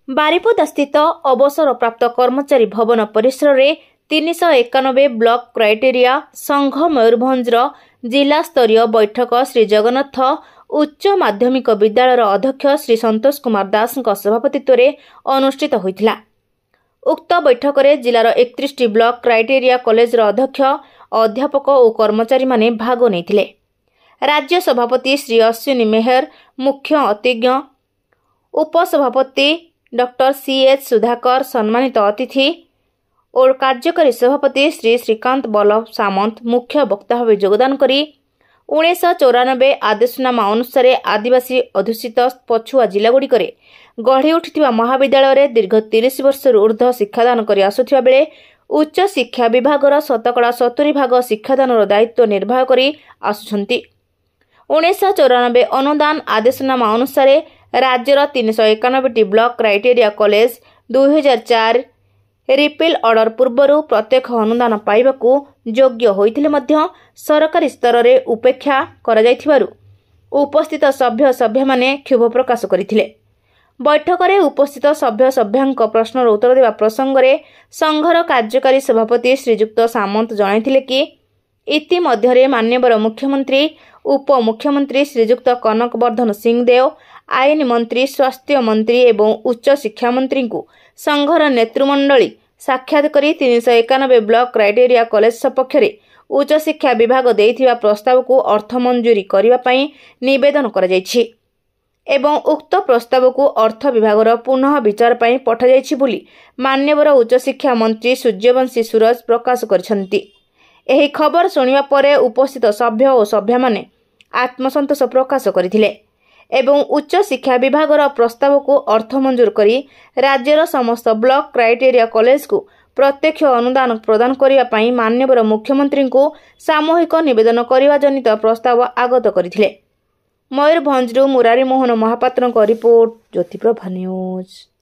बारिपदास्थित अवसरप्राप्त कर्मचारी भवन परिसर में 391 ब्लॉक क्राइटेरिया संघ मयूरभंजर जिला स्तरीय बैठक श्री जगन्नाथ उच्च माध्यमिक विद्यालय अध्यक्ष श्री संतोष कुमार दास सभापतित्व में अनुष्ठित होता। उक्त बैठक में जिलार 31 ब्लॉक क्राइटेरिया कॉलेज अध्यक्ष अध्यापक और कर्मचारी माने भाग नहीं। राज्य सभापति श्री अश्विनी मेहर, मुख्य अतिज्ञ उपसभापति डॉक्टर CH सुधाकर, सम्मानित अतिथि और कार्यकारी सभापति श्री श्रीकांत बल्लभ सामंत मुख्य वक्ता भाव योगदान करी 1994 आदेशनामा अनुसार आदिवासी अध्युषित पछुआ जिलागुड़िक गढ़ी उठिथिबा महाविद्यालय दीर्घ 30 वर्ष ऊर्ध्व शिक्षादान कर आसुथिबा बेले उच्च शिक्षा विभागर 70% शिक्षादान दायित्व निर्वाह करी आसुछंती। 1994 अनुदान आदेशनामा अनुसार राज्यर 391 block criteria college 2004 ripple order पूर्व प्रत्येक अनुदान पाइबाकू योग्य होइथिले मध्य सरकारी स्तर में उपेक्षा करा जाइथिबारु उपस्थित सभ्य सभ्य माने क्षोभ प्रकाश करथिले। बैठक में उपस्थित सभ्य सभ्यांक प्रश्नर उत्तर देवा प्रसंग में संघर कार्यकारी सभापति श्रीजुक्त सामंत जनइथिले कि इतिमध्य माननीय मुख्यमंत्री उपमुख्यमंत्री श्रीजुक्त कनक वर्धन सिंहदेव, आईन मंत्री, स्वास्थ्य मंत्री एवं उच्च शिक्षा मंत्री को संघर नेतृमंडली साक्षात करी 391 ब्लॉक क्राइटेरिया कॉलेज सपक्ष उच्च शिक्षा विभाग देइथिबा प्रस्ताव को अर्थ मंजूरी करने पई निवेदन करा जायछि एवं उक्त प्रस्ताव को अर्थ विभाग पुनः विचार पई पठा जायछि बोली माननीय उच्च शिक्षा मंत्री सूर्यवंशी सूरज प्रकाश करछन्ति। एही खबर सुनिबा परे उपस्थित सभ्य और सभ्य माने आत्मसंतोष प्रकाश करथिले एवं उच्च शिक्षा विभागर प्रस्ताव को अर्थ मंजूर करी राज्यर समस्त ब्लॉक क्राइटेरिया कॉलेज को प्रत्यक्ष अनुदान प्रदान करने पई माननीय मुख्यमंत्री को सामूहिक निवेदन करने जनित प्रस्ताव आगत करथिले। मयूरभंजरू मुरारी मोहन महापात्र रिपोर्ट, ज्योतिप्रभा न्यूज।